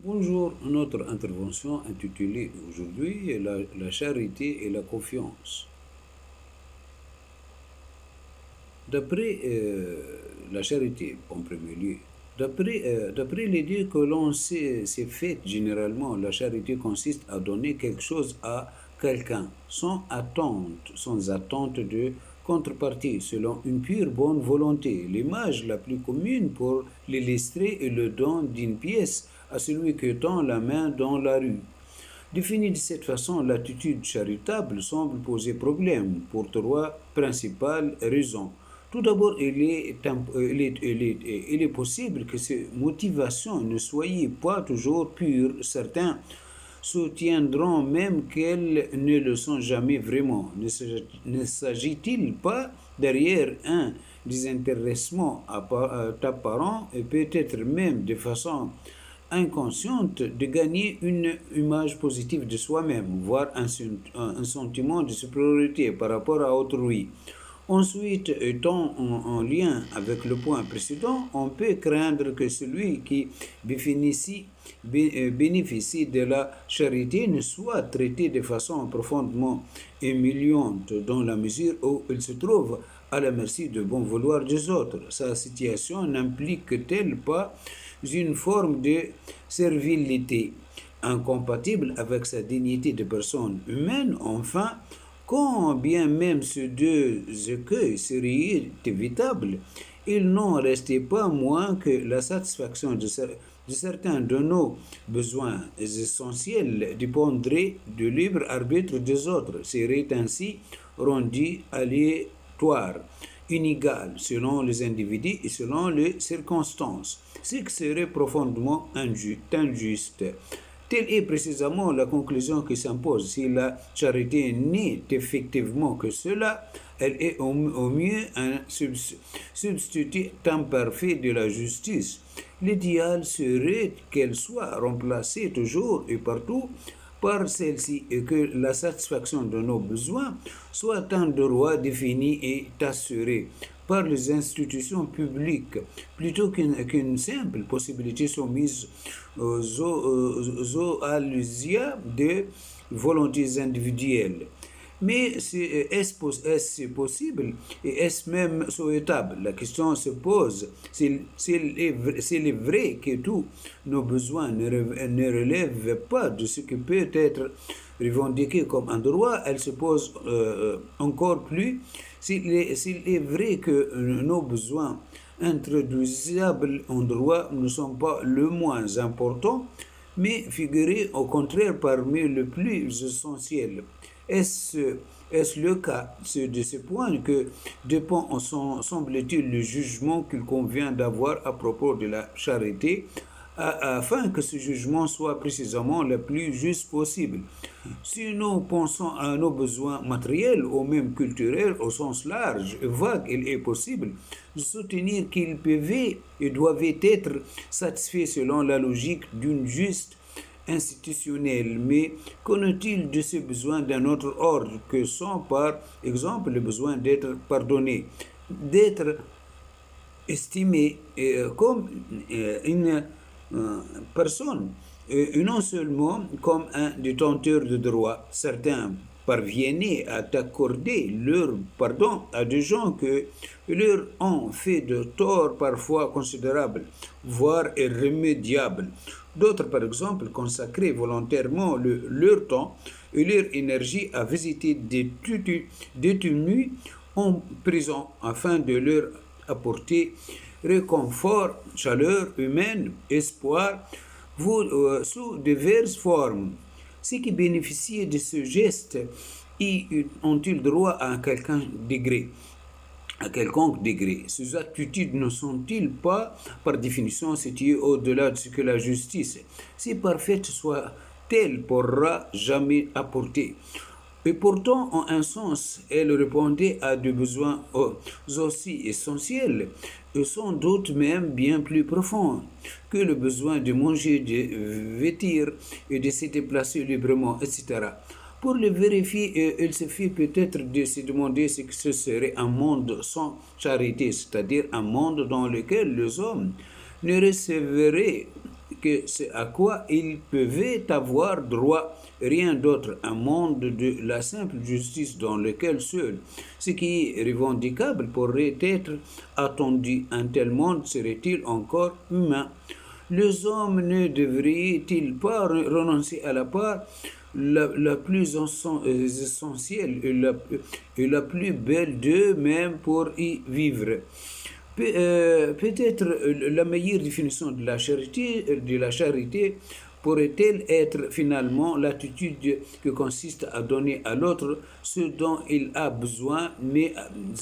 Bonjour, notre intervention intitulée aujourd'hui est la charité et la confiance. D'après la charité, en premier lieu, d'après l'idée que l'on s'est faite généralement, la charité consiste à donner quelque chose à quelqu'un sans attente de contrepartie, selon une pure bonne volonté. L'image la plus commune pour l'illustrer est le don d'une pièce à celui qui tend la main dans la rue. Définie de cette façon, l'attitude charitable semble poser problème pour trois principales raisons. Tout d'abord, il est possible que ces motivations ne soient pas toujours pures. Certains soutiendront même qu'elles ne le sont jamais vraiment. Ne s'agit-il pas derrière un désintéressement apparent et peut-être même de façon inconsciente de gagner une image positive de soi-même, voire un sentiment de supériorité par rapport à autrui? Ensuite, étant en lien avec le point précédent, on peut craindre que celui qui bénéficie de la charité ne soit traité de façon profondément humiliante dans la mesure où il se trouve à la merci du bon vouloir des autres. Sa situation n'implique-t-elle pas une forme de servilité incompatible avec sa dignité de personne humaine? Enfin, quand bien même ces deux écueils seraient évitables, il n'en restait pas moins que la satisfaction de certains de nos besoins essentiels dépendrait du libre arbitre des autres, serait ainsi rendu aléatoire, inégal selon les individus et selon les circonstances, ce qui serait profondément injuste. Telle est précisément la conclusion qui s'impose. Si la charité n'est effectivement que cela, elle est au mieux un substitut imparfait de la justice. L'idéal serait qu'elle soit remplacée toujours et partout par celle-ci et que la satisfaction de nos besoins soit un droit défini et assuré par les institutions publiques plutôt qu'une simple possibilité soumise aux allusions de volontés individuelles. Mais est-ce possible et est-ce même souhaitable? La question se pose. S'il est vrai que tous nos besoins ne relèvent pas de ce qui peut être revendiqué comme un droit, elle se pose encore plus. S'il est vrai que nos besoins introduisibles en droit ne sont pas le moins important, mais figurent au contraire parmi les plus essentiels. Est-ce est le cas? C'est de ce point que dépend, semble-t-il, le jugement qu'il convient d'avoir à propos de la charité, afin que ce jugement soit précisément le plus juste possible. Si nous pensons à nos besoins matériels ou même culturels au sens large et vague, il est possible de soutenir qu'ils peuvent et doivent être satisfaits selon la logique d'une juste institutionnelle. Mais qu'en est-il de ces besoins d'un autre ordre que sont par exemple le besoin d'être pardonné, d'être estimé comme une personne, et non seulement comme un détenteur de droits? Certains parviennent à accorder leur pardon à des gens que leur ont fait de torts parfois considérables, voire irrémédiables. D'autres, par exemple, consacraient volontairement leur temps et leur énergie à visiter des détenus en prison afin de leur apporter réconfort, chaleur humaine, espoir, sous diverses formes. Ceux qui bénéficient de ce geste ont-ils droit à quelconque degré? Ces attitudes ne sont-ils pas, par définition, situées au-delà de ce que la justice, si parfaite soit-elle, pourra jamais apporter? Et pourtant, en un sens, elle répondait à des besoins aussi essentiels, et sans doute même bien plus profonds, que le besoin de manger, de vêtir et de se déplacer librement, etc. Pour le vérifier, il suffit peut-être de se demander ce que ce serait un monde sans charité, c'est-à-dire un monde dans lequel les hommes ne recevraient que c'est à quoi ils pouvaient avoir droit, rien d'autre, un monde de la simple justice dans lequel seul ce qui est revendicable pourrait être attendu. Un tel monde serait-il encore humain? Les hommes ne devraient-ils pas renoncer à la part la plus essentielle et la plus belle d'eux-mêmes pour y vivre? Peut-être la meilleure définition de la charité pourrait-elle être finalement l'attitude qui consiste à donner à l'autre ce dont il a besoin, mais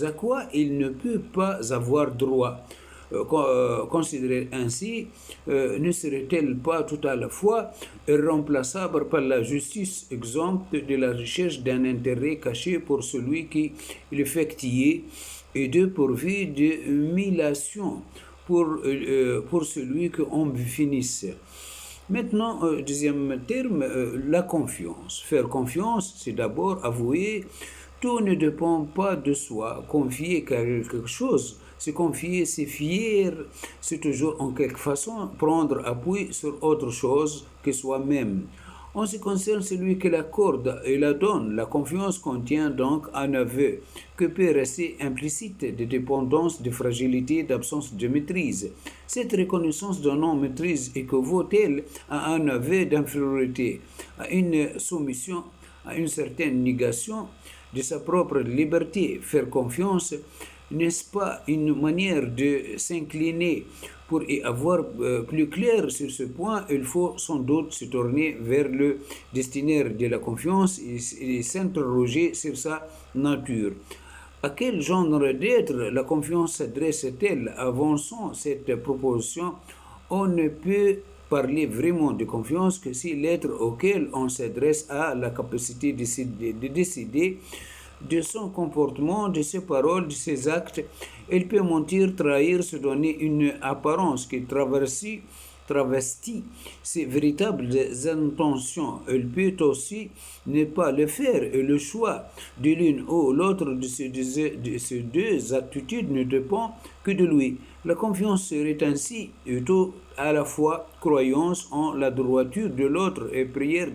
à quoi il ne peut pas avoir droit? Considérée ainsi, ne serait-elle pas tout à la fois irremplaçable par la justice, exempte de la recherche d'un intérêt caché pour celui qui l'effectuait et dépourvue d'humiliation pour celui qu'on finisse? Maintenant, deuxième terme, la confiance. Faire confiance, c'est d'abord avouer tout ne dépend pas de soi. Confier quelque chose, c'est confier, c'est fier, c'est toujours en quelque façon prendre appui sur autre chose que soi-même. En ce qui concerne celui qui l'accorde et la donne, la confiance contient donc un aveu que peut rester implicite de dépendance, de fragilité, d'absence de maîtrise. Cette reconnaissance de non-maîtrise équivaut-elle à un aveu d'infériorité, à une soumission, à une certaine négation de sa propre liberté? Faire confiance, n'est-ce pas une manière de s'incliner? Pour y avoir plus clair sur ce point, il faut sans doute se tourner vers le destinataire de la confiance et s'interroger sur sa nature. À quel genre d'être la confiance s'adresse-t-elle? Avançant cette proposition, on ne peut parler vraiment de confiance que si l'être auquel on s'adresse a la capacité de décider de son comportement, de ses paroles, de ses actes. Il peut mentir, trahir, se donner une apparence qui travestit ses véritables intentions. Il peut aussi ne pas le faire et le choix de l'une ou l'autre de ces deux attitudes ne dépend que de lui. La confiance serait ainsi tout à la fois croyance en la droiture de l'autre et prière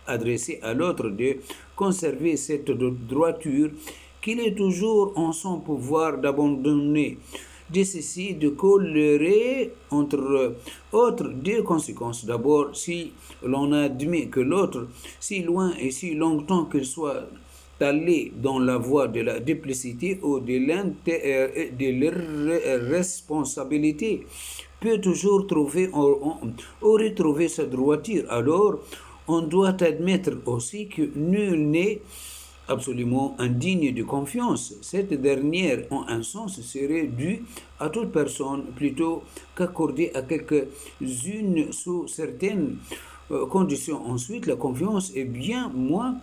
adressée à l'autre de conserver cette droiture qu'il est toujours en son pouvoir d'abandonner. De ceci de colérer entre autres deux conséquences. D'abord, si l'on admet que l'autre, si loin et si longtemps qu'il soit allé dans la voie de la duplicité ou de l'irresponsabilité, peut toujours trouver ou retrouver sa droiture. Alors, on doit admettre aussi que nul n'est absolument indigne de confiance. Cette dernière, en un sens, serait due à toute personne plutôt qu'accordée à quelques-unes sous certaines conditions. Ensuite, la confiance est bien moins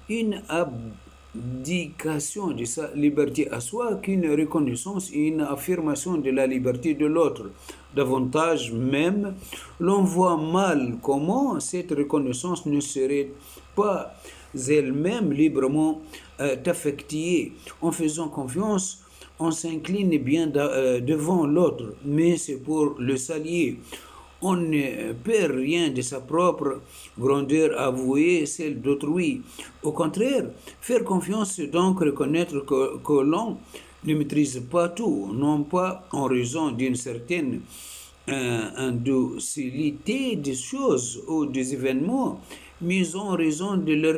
une abdication de sa liberté à soi qu'une reconnaissance et une affirmation de la liberté de l'autre. Davantage même, l'on voit mal comment cette reconnaissance ne serait pas elle-même librement affectée. En faisant confiance, on s'incline bien devant l'autre, mais c'est pour le saluer. On ne perd rien de sa propre grandeur avouée, celle d'autrui. Au contraire, faire confiance, c'est donc reconnaître que l'on ne maîtrise pas tout, non pas en raison d'une certaine indocilité des choses ou des événements, mais en raison de la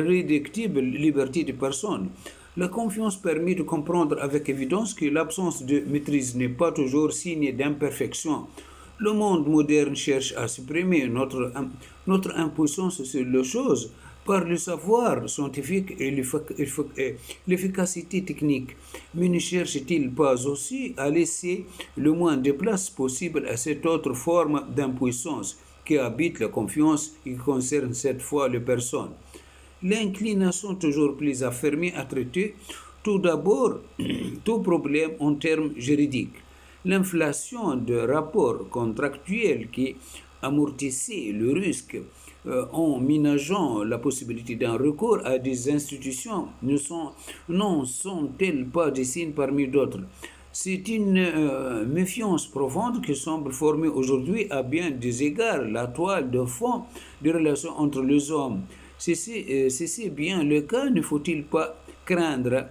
réductible liberté des personnes. La confiance permet de comprendre avec évidence que l'absence de maîtrise n'est pas toujours signe d'imperfection. Le monde moderne cherche à supprimer notre impuissance sur les choses par le savoir scientifique et l'efficacité technique. Mais ne cherche-t-il pas aussi à laisser le moins de place possible à cette autre forme d'impuissance qui habite la confiance et qui concerne cette fois les personnes? L'inclination toujours plus affirmée à traiter tout d'abord tout problème en termes juridiques. L'inflation de rapports contractuels qui amortissait le risque en ménageant la possibilité d'un recours à des institutions n'en sont-elles pas des signes parmi d'autres? C'est une méfiance profonde qui semble former aujourd'hui à bien des égards la toile de fond des relations entre les hommes. Si c'est bien le cas, ne faut-il pas craindre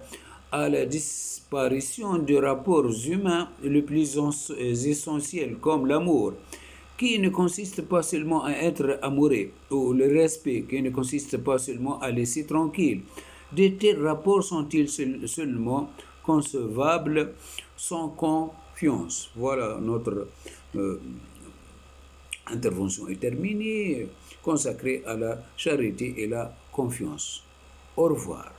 à la disparition des rapports humains les plus essentiels comme l'amour, qui ne consiste pas seulement à être amoureux, ou le respect, qui ne consiste pas seulement à laisser tranquille. De tels rapports sont-ils seulement concevables sans confiance? Voilà, notre euh, intervention est terminée, consacrée à la charité et la confiance. Au revoir.